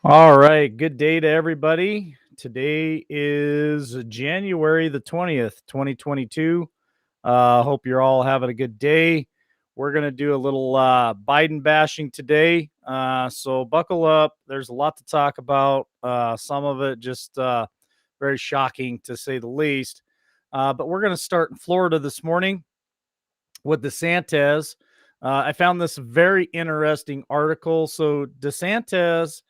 All right. Good day to everybody. Today is January the 20th, 2022. Hope you're all having a good day. We're going to do a little Biden bashing today. So buckle up. There's a lot to talk about. Some of it just very shocking to say the least. But we're going to start in Florida this morning with DeSantis. I found this very interesting article. So DeSantis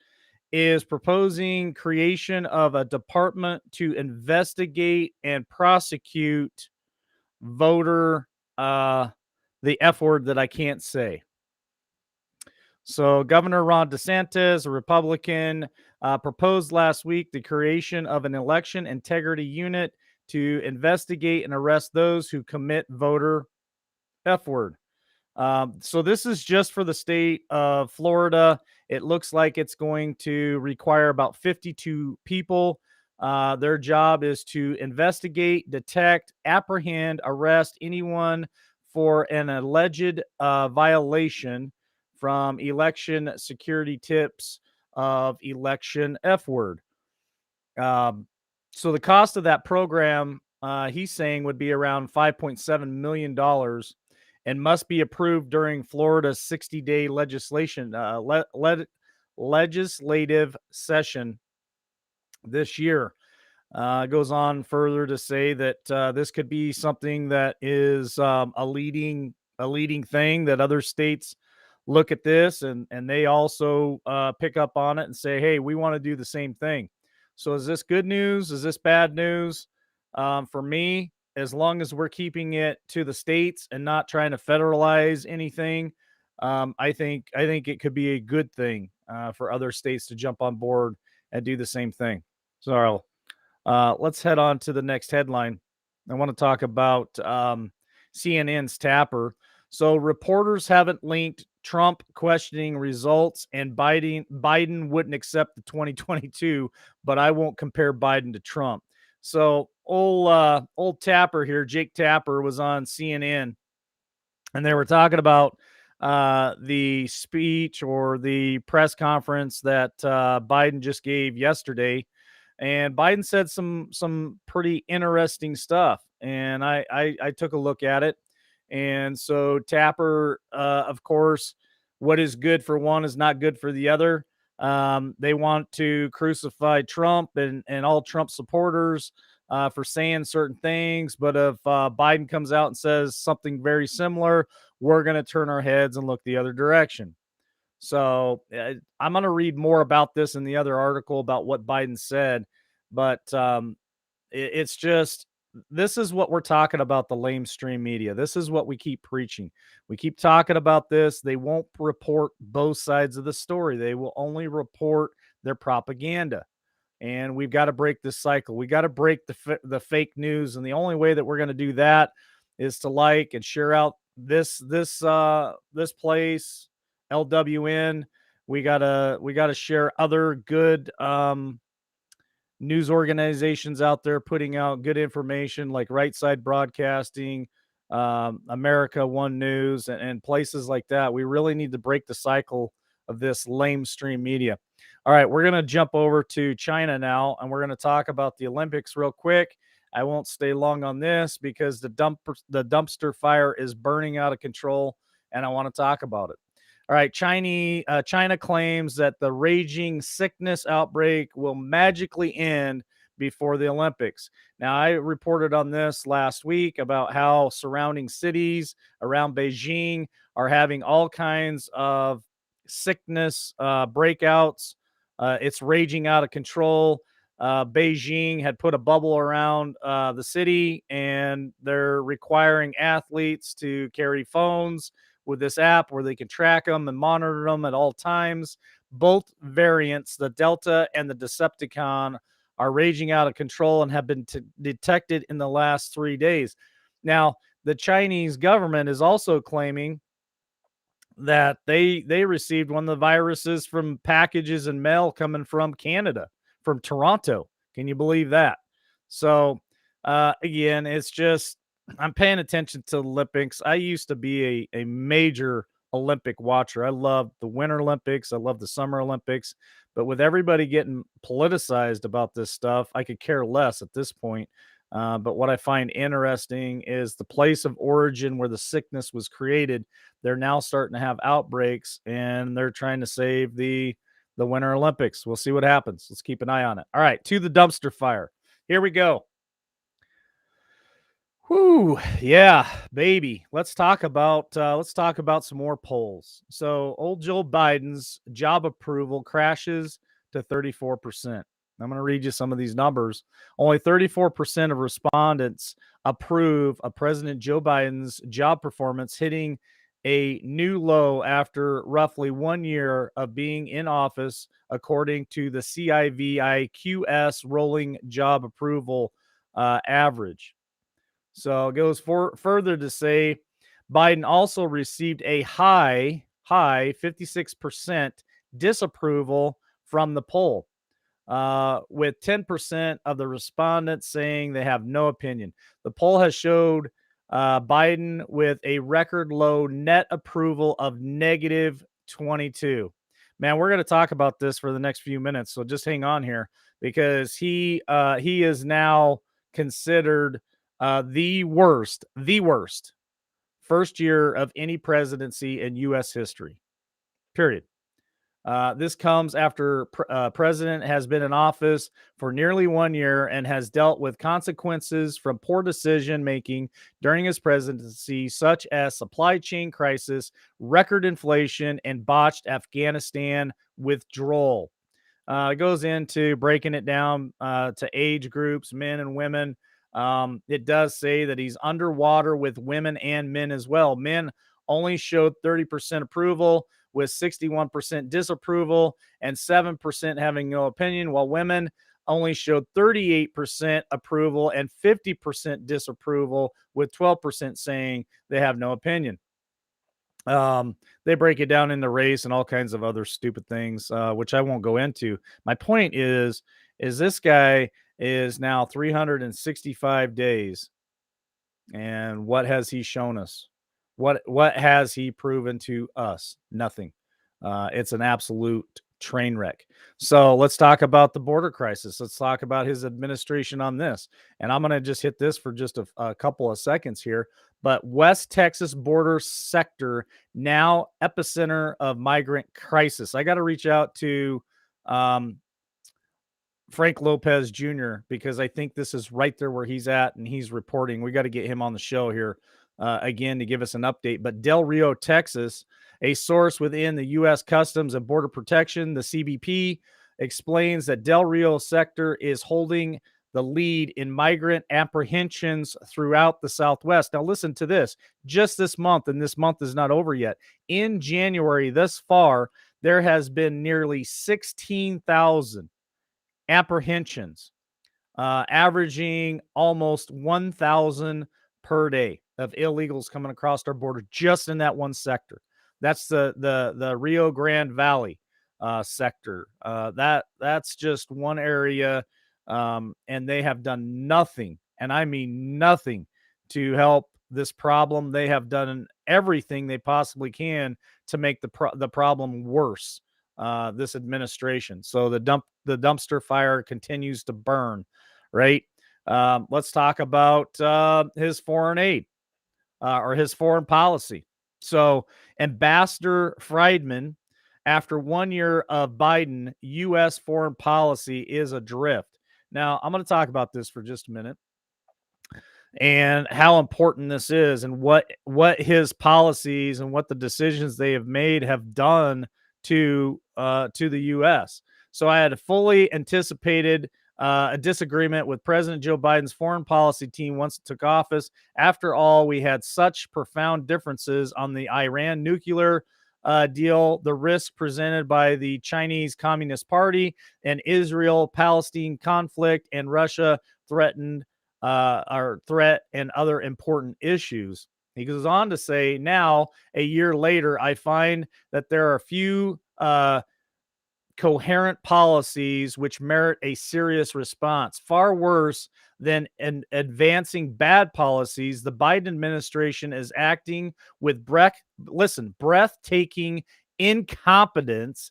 is proposing creation of a department to investigate and prosecute voter the F word that I can't say. So Governor Ron DeSantis, a Republican, proposed last week the creation of an election integrity unit to investigate and arrest those who commit voter F word. So this is just for the state of Florida. It looks like it's going to require about 52 people. Their job is to investigate, detect, apprehend, arrest anyone for an alleged violation from election security tips of election F word. Um, so the cost of that program, he's saying, would be around $5.7 million and must be approved during Florida's 60-day legislative session this year. Goes on further to say that this could be something that is a leading thing that other states look at this and they also pick up on it and say, hey, we want to do the same thing. So is this good news? Is this bad news? For me, as long as we're keeping it to the states and not trying to federalize anything, I think it could be a good thing for other states to jump on board and do the same thing. So let's head on to the next headline. I want to talk about CNN's Tapper. So reporters haven't linked Trump questioning results, and Biden wouldn't accept the 2022, but I won't compare Biden to Trump. So old Tapper here, Jake Tapper, was on CNN, and they were talking about the speech or the press conference that Biden just gave yesterday, and Biden said some pretty interesting stuff, and I took a look at it, and so Tapper, of course, what is good for one is not good for the other. They want to crucify Trump and all Trump supporters for saying certain things, but if Biden comes out and says something very similar, we're going to turn our heads and look the other direction. So I'm going to read more about this in the other article about what Biden said, but it's just this is what we're talking about, the lamestream media. This is what we keep preaching. We keep talking about this. They won't report both sides of the story. They will only report their propaganda. And we've got to break this cycle. We got to break the fake news, and the only way that we're going to do that is to like and share out this place, LWN. We gotta share other good news organizations out there putting out good information like Right Side Broadcasting, America One News, and places like that. We really need to break the cycle of this lamestream media. All right, we're going to jump over to China now, and we're going to talk about the Olympics real quick. I won't stay long on this because the dumpster fire is burning out of control, and I want to talk about it. All right, China claims that the raging sickness outbreak will magically end before the Olympics. Now, I reported on this last week about how surrounding cities around Beijing are having all kinds of sickness breakouts. It's raging out of control. Beijing had put a bubble around the city, and they're requiring athletes to carry phones with this app where they can track them and monitor them at all times. Both variants, the Delta and the Decepticon, are raging out of control and have been detected in the last 3 days. Now, the Chinese government is also claiming that they received one of the viruses from packages and mail coming from Canada, from Toronto. Can you believe that? So again, it's just I'm paying attention to the Olympics. I used to be a major Olympic watcher. I love the Winter Olympics. I love the Summer Olympics. But with everybody getting politicized about this stuff, I could care less at this point. But what I find interesting is the place of origin where the sickness was created. They're now starting to have outbreaks, and they're trying to save the Winter Olympics. We'll see what happens. Let's keep an eye on it. All right, to the dumpster fire. Here we go. Whew, yeah, baby. Let's talk about some more polls. So, old Joe Biden's job approval crashes to 34%. I'm going to read you some of these numbers. Only 34% of respondents approve of President Joe Biden's job performance, hitting a new low after roughly 1 year of being in office, according to the CIVIQS rolling job approval average. So it goes further to say Biden also received a high 56% disapproval from the poll, with 10% of the respondents saying they have no opinion. The poll has showed Biden with a record low net approval of negative 22. Man, we're going to talk about this for the next few minutes, so just hang on here because he is now considered the worst first year of any presidency in U.S. history. Period. This comes after president has been in office for nearly 1 year and has dealt with consequences from poor decision making during his presidency, such as supply chain crisis, record inflation, and botched Afghanistan withdrawal. It goes into breaking it down to age groups, men and women. It does say that he's underwater with women and men as well. Men only showed 30% approval, with 61% disapproval and 7% having no opinion, while women only showed 38% approval and 50% disapproval, with 12% saying they have no opinion. They break it down into race and all kinds of other stupid things, which I won't go into. My point is this guy is now 365 days, and what has he shown us? What has he proven to us? Nothing. It's an absolute train wreck. So let's talk about the border crisis. Let's talk about his administration on this. And I'm going to just hit this for just a couple of seconds here. But West Texas border sector now epicenter of migrant crisis. I got to reach out to um, Frank Lopez Jr. because I think this is right there where he's at and he's reporting. We got to get him on the show here again to give us an update. But Del Rio, Texas, a source within the U.S. Customs and Border Protection, the CBP, explains that Del Rio sector is holding the lead in migrant apprehensions throughout the Southwest. Now, listen to this. Just this month, and this month is not over yet, in January thus far, there has been nearly 16,000 apprehensions, averaging almost 1,000 per day of illegals coming across our border just in that one sector. That's the Rio Grande Valley sector. That's just one area, and they have done nothing, and I mean nothing, to help this problem. They have done everything they possibly can to make the problem worse. This administration. So the dumpster fire continues to burn, right? Let's talk about his foreign aid or his foreign policy. So Ambassador Friedman, after 1 year of Biden, U.S. foreign policy is adrift. Now, I'm going to talk about this for just a minute and how important this is and what his policies and what the decisions they have made have done to the U.S. So I had fully anticipated a disagreement with President Joe Biden's foreign policy team once it took office. After all, we had such profound differences on the Iran nuclear deal, the risk presented by the Chinese Communist Party, and Israel-Palestine conflict, and Russia threatened our threat and other important issues. He goes on to say, now, a year later, I find that there are a few coherent policies which merit a serious response. Far worse than advancing bad policies, the Biden administration is acting with breathtaking incompetence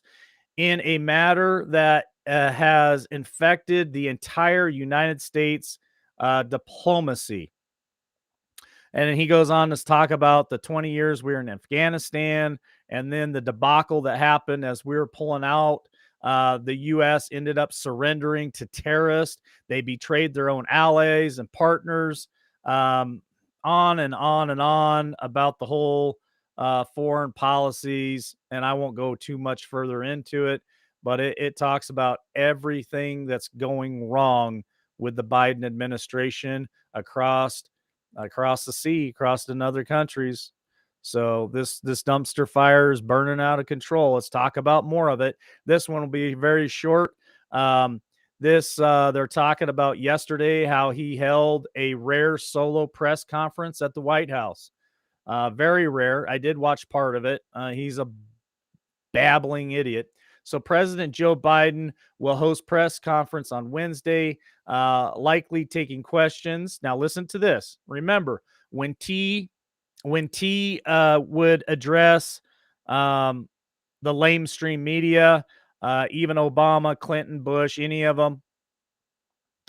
in a matter that has infected the entire United States diplomacy. And then he goes on to talk about the 20 years we were in Afghanistan and then the debacle that happened as we were pulling out. The U.S. ended up surrendering to terrorists. They betrayed their own allies and partners. On and on and on about the whole foreign policies. And I won't go too much further into it, but it talks about everything that's going wrong with the Biden administration across the sea, across in other countries. So this dumpster fire is burning out of control. Let's talk about more of it. This one will be very short. This they're talking about yesterday how he held a rare solo press conference at the White House. Very rare. I did watch part of it. He's a babbling idiot. So President Joe Biden will host press conference on Wednesday, likely taking questions. Now listen to this. Remember, when T would address the lamestream media, even Obama, Clinton, Bush, any of them,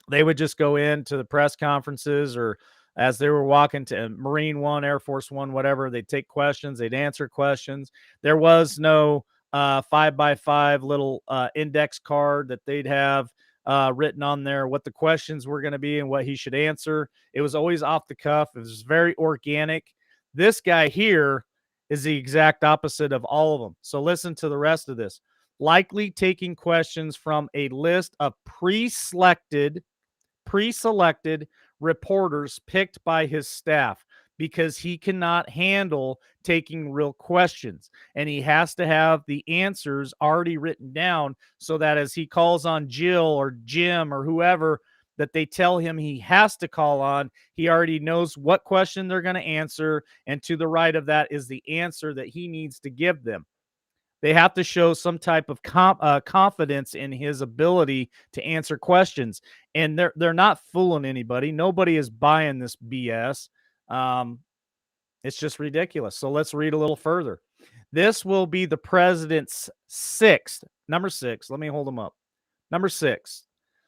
they would just go into the press conferences or as they were walking to Marine One, Air Force One, whatever, they'd take questions, they'd answer questions. There was no 5x5 little index card that they'd have written on there what the questions were going to be and what he should answer. It was always off the cuff. It was very organic. This guy here is the exact opposite of all of them. So listen to the rest of this. Likely taking questions from a list of pre-selected reporters picked by his staff because he cannot handle taking real questions. And he has to have the answers already written down so that as he calls on Jill or Jim or whoever that they tell him he has to call on, he already knows what question they're going to answer. And to the right of that is the answer that he needs to give them. They have to show some type of confidence in his ability to answer questions, and they're not fooling anybody. Nobody is buying this BS. It's just ridiculous. So let's read a little further. This will be the president's number six. Let me hold them up. Number six,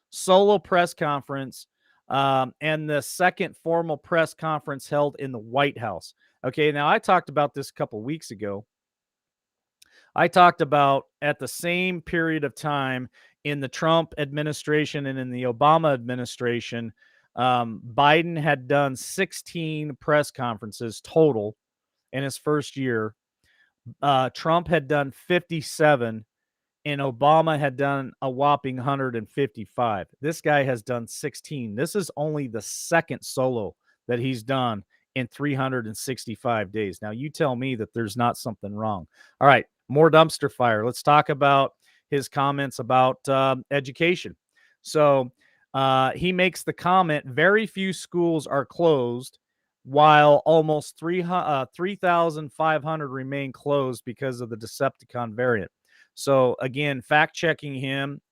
solo press conference, and the second formal press conference held in the White House. Okay, now I talked about this a couple weeks ago. I talked about at the same period of time in the Trump administration and in the Obama administration, Biden had done 16 press conferences total in his first year. Trump had done 57, and Obama had done a whopping 155. This guy has done 16. This is only the second solo that he's done in 365 days. Now, you tell me that there's not something wrong. All right, more dumpster fire. Let's talk about his comments about education. So he makes the comment very few schools are closed while almost 3,500 remain closed because of the Decepticon variant. So again, fact checking him,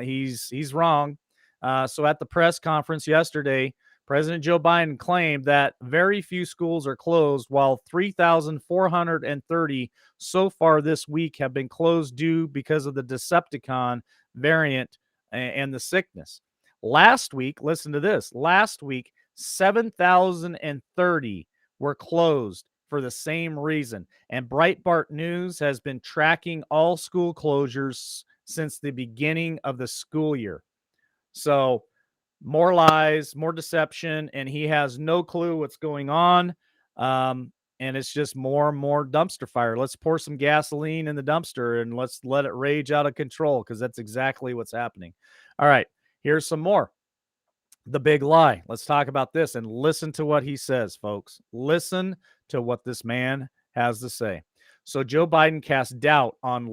he's wrong. So at the press conference yesterday, President Joe Biden claimed that very few schools are closed, while 3,430 so far this week have been closed due because of the Decepticon variant and the sickness. Last week, listen to this. Last week, 7,030 were closed for the same reason. And Breitbart News has been tracking all school closures since the beginning of the school year. So more lies, more deception, and he has no clue what's going on. And it's just more and more dumpster fire. Let's pour some gasoline in the dumpster and let's let it rage out of control because that's exactly what's happening. All right, here's some more. The big lie. Let's talk about this and listen to what he says, folks. Listen to what this man has to say. So Joe Biden cast doubt on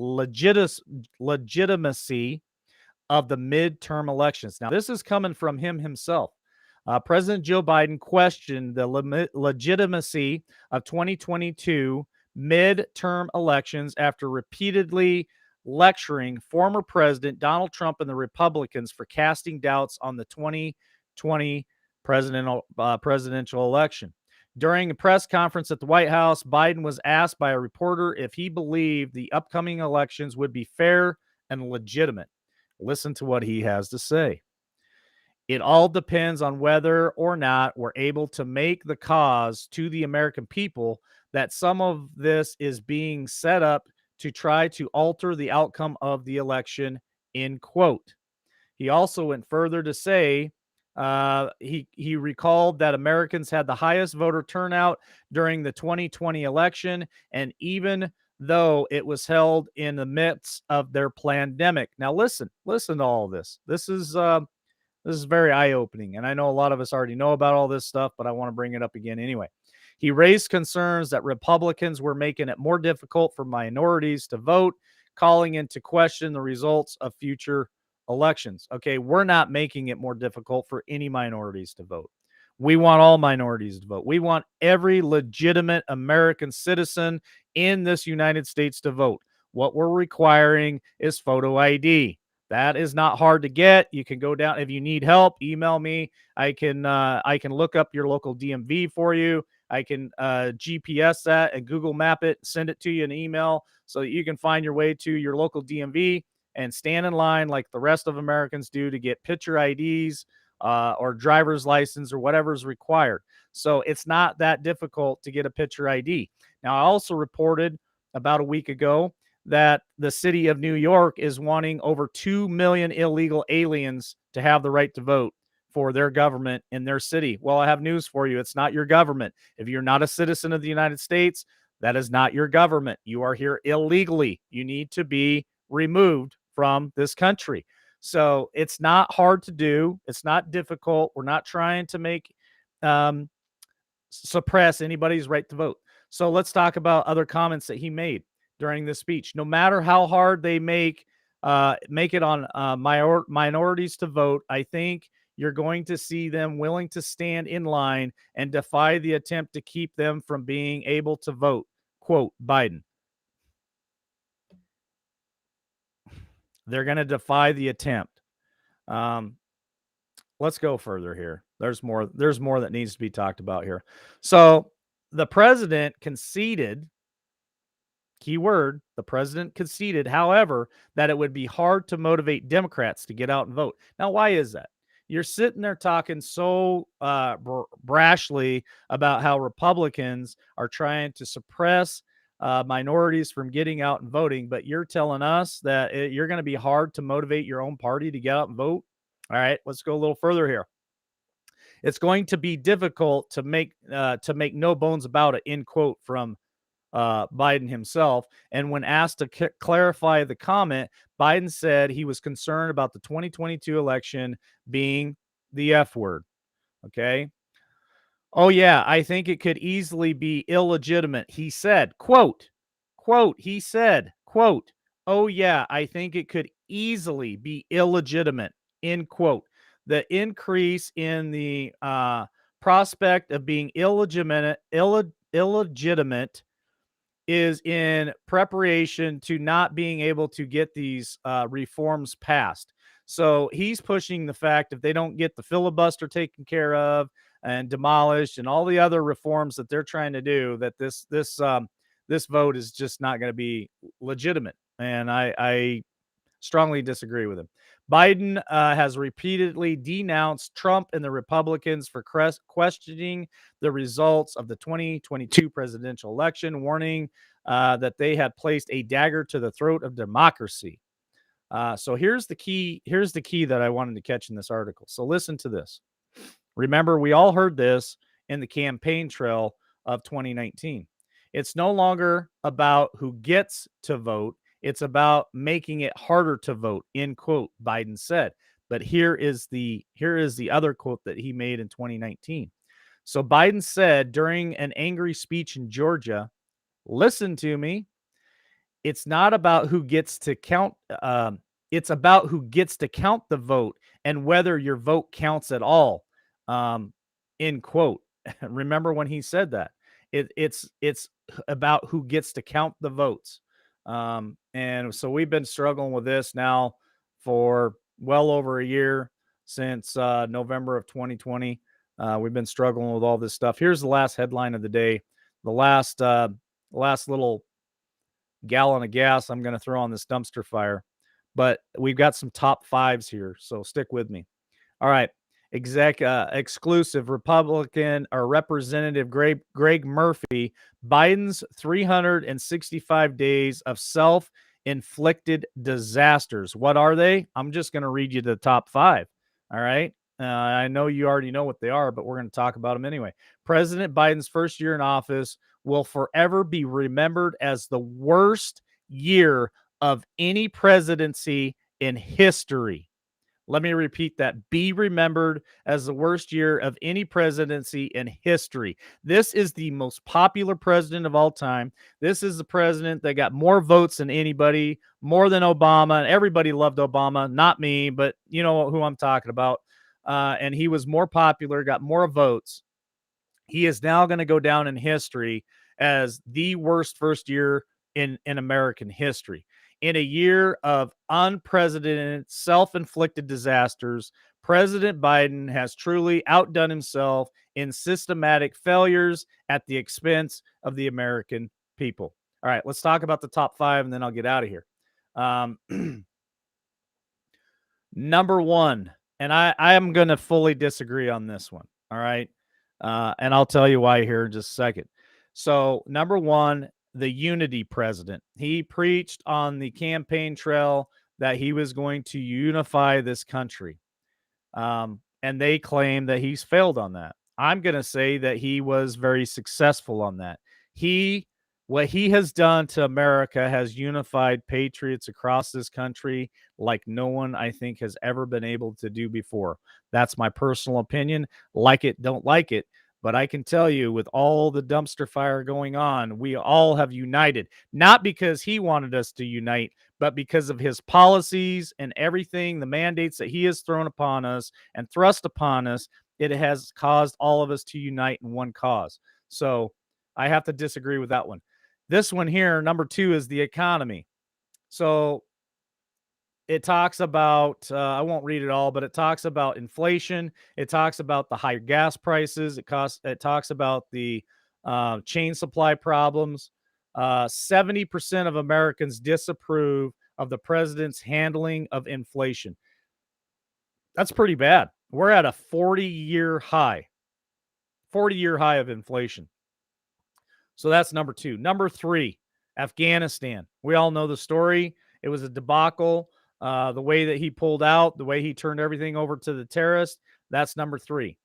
legitimacy of the midterm elections. Now, this is coming from him himself. President Joe Biden questioned the legitimacy of 2022 midterm elections after repeatedly lecturing former President Donald Trump and the Republicans for casting doubts on the 2020 presidential election. During a press conference at the White House, Biden was asked by a reporter if he believed the upcoming elections would be fair and legitimate. Listen to what he has to say. It all depends on whether or not we're able to make the cause to the American people that some of this is being set up to try to alter the outcome of the election, end quote. He also went further to say he recalled that Americans had the highest voter turnout during the 2020 election, and even though it was held in the midst of their pandemic. Now, listen to all this. This is very eye opening. And I know a lot of us already know about all this stuff, but I want to bring it up again anyway. He raised concerns that Republicans were making it more difficult for minorities to vote, calling into question the results of future elections. Okay, we're not making it more difficult for any minorities to vote. We want all minorities to vote. We want every legitimate American citizen in this United States to vote. What we're requiring is photo ID. That is not hard to get. You can go down if you need help. Email me. I can look up your local DMV for you. I can GPS that and Google Map it, send it to you in email so that you can find your way to your local DMV and stand in line like the rest of Americans do to get picture IDs or driver's license or whatever is required. So it's not that difficult to get a picture ID. Now, I also reported about a week ago that the city of New York is wanting over 2 million illegal aliens to have the right to vote for their government in their city. Well, I have news for you. It's not your government. If you're not a citizen of the United States, that is not your government. You are here illegally. You need to be removed from this country. So it's not hard to do. It's not difficult. We're not trying to make um, suppress anybody's right to vote. So let's talk about other comments that he made during this speech. No matter how hard they make it on minorities to vote, I think you're going to see them willing to stand in line and defy the attempt to keep them from being able to vote. Quote Biden. They're going to defy the attempt. Um, let's go further here. There's more. There's more that needs to be talked about here. So the president conceded. Keyword, the president conceded, however, that it would be hard to motivate Democrats to get out and vote. Now, why is that? You're sitting there talking so brashly about how Republicans are trying to suppress minorities from getting out and voting, but you're telling us that you're going to be hard to motivate your own party to get out and vote. All right, let's go a little further here. It's going to be difficult to make no bones about it. End quote from Biden himself. And when asked to clarify the comment, Biden said he was concerned about the 2022 election being the F word. Okay. Oh, yeah, I think it could easily be illegitimate. He said, he said, quote, oh, yeah, I think it could easily be illegitimate, end quote. The increase in the prospect of being illegitimate is in preparation to not being able to get these reforms passed. So he's pushing the fact if they don't get the filibuster taken care of and demolished and all the other reforms that they're trying to do, that this vote is just not going to be legitimate. And I strongly disagree with him. Biden has repeatedly denounced Trump and the Republicans for questioning the results of the 2022 presidential election, warning that they had placed a dagger to the throat of democracy. So here's the key. Here's the key that I wanted to catch in this article. So listen to this. Remember, we all heard this in the campaign trail of 2019. It's no longer about who gets to vote. It's about making it harder to vote, end quote, Biden said. But here is the other quote that he made in 2019. So Biden said during an angry speech in Georgia, listen to me. It's not about who gets to count. It's about who gets to count the vote and whether your vote counts at all. Um, end quote. Remember when he said that? It's about who gets to count the votes. And so we've been struggling with this now for well over a year. since November of 2020. We've been struggling with all this stuff. Here's the last headline of the day. The last little gallon of gas I'm going to throw on this dumpster fire. But we've got some top fives here, so stick with me. All right. Exclusive Republican or Representative Greg Murphy, Biden's 365 days of self-inflicted disasters. What are they? I'm just going to read you the top five. All right. I know you already know what they are, but we're going to talk about them anyway. President Biden's first year in office will forever be remembered as the worst year of any presidency in history. Let me repeat that. Be remembered as the worst year of any presidency in history. This is the most popular president of all time. This is the president that got more votes than anybody, more than Obama. And everybody loved Obama, not me, but you know who I'm talking about. And he was more popular, got more votes. He is now going to go down in history as the worst first year in American history. In a year of unprecedented self-inflicted disasters, President Biden has truly outdone himself in systematic failures at the expense of the American people. All right, let's talk about the top five and then I'll get out of here. Um, Number one, and I am going to fully disagree on this one. All right. And I'll tell you why here in just a second. So, number one, the unity president. He preached on the campaign trail that he was going to unify this country. And they claim that he's failed on that. I'm going to say that he was very successful on that. He, what he has done to America has unified patriots across this country like no one I think has ever been able to do before. That's my personal opinion. Like it, don't like it. But I can tell you, with all the dumpster fire going on, we all have united, not because he wanted us to unite, but because of his policies and everything, the mandates that he has thrown upon us and thrust upon us. It has caused all of us to unite in one cause. So I have to disagree with that one. This one here, number two, is the economy. So it talks about, I won't read it all, but it talks about inflation. It talks about the higher gas prices. It talks about the chain supply problems. 70% of Americans disapprove of the president's handling of inflation. That's pretty bad. We're at a 40-year high, 40-year high of inflation. So that's number two. Number three, Afghanistan. We all know the story. It was a debacle. The way that he pulled out, the way he turned everything over to the terrorists. That's number three.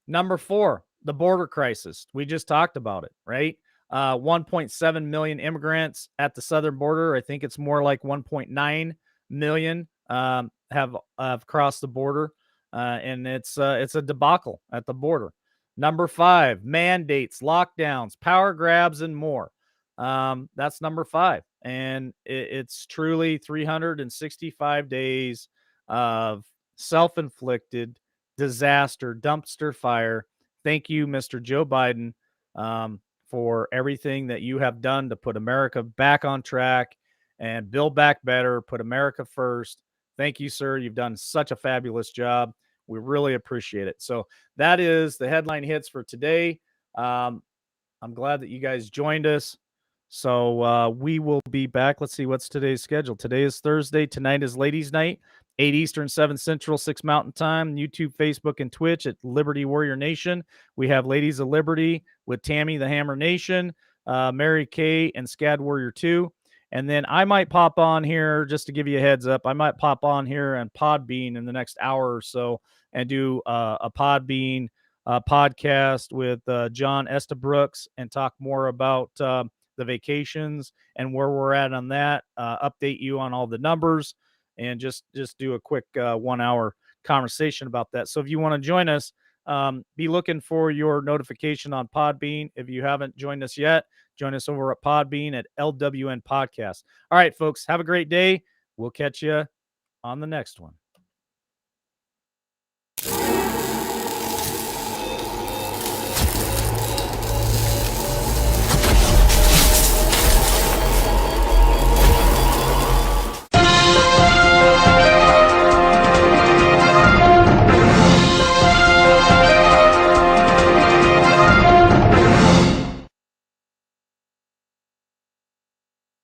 Number four, the border crisis. We just talked about it, right? 1.7 million immigrants at the southern border. I think it's more like 1.9 million have crossed the border, and it's a debacle at the border. Number five, mandates, lockdowns, power grabs, and more. That's number five, and it's truly 365 days of self-inflicted disaster, dumpster fire. Thank you, Mr. Joe Biden, for everything that you have done to put America back on track and build back better, put America first. Thank you, sir. You've done such a fabulous job. We really appreciate it. So that is the headline hits for today. I'm glad that you guys joined us. So we will be back. Let's see what's today's schedule. Today is Thursday. Tonight is Ladies' Night, 8 Eastern, 7 Central, 6 Mountain Time. YouTube, Facebook, and Twitch at Liberty Warrior Nation. We have Ladies of Liberty with Tammy the Hammer Nation, Mary Kay, and Scad Warrior 2. And then I might pop on here, just to give you a heads up, I might pop on here and Podbean in the next hour or so and do a Podbean podcast with John Estabrooks and talk more about the vacations and where we're at on that, update you on all the numbers, and just do a quick 1 hour conversation about that. So if you want to join us, be looking for your notification on Podbean. If you haven't joined us yet, join us over at Podbean at LWN Podcast. All right, folks, have a great day. We'll catch you on the next one.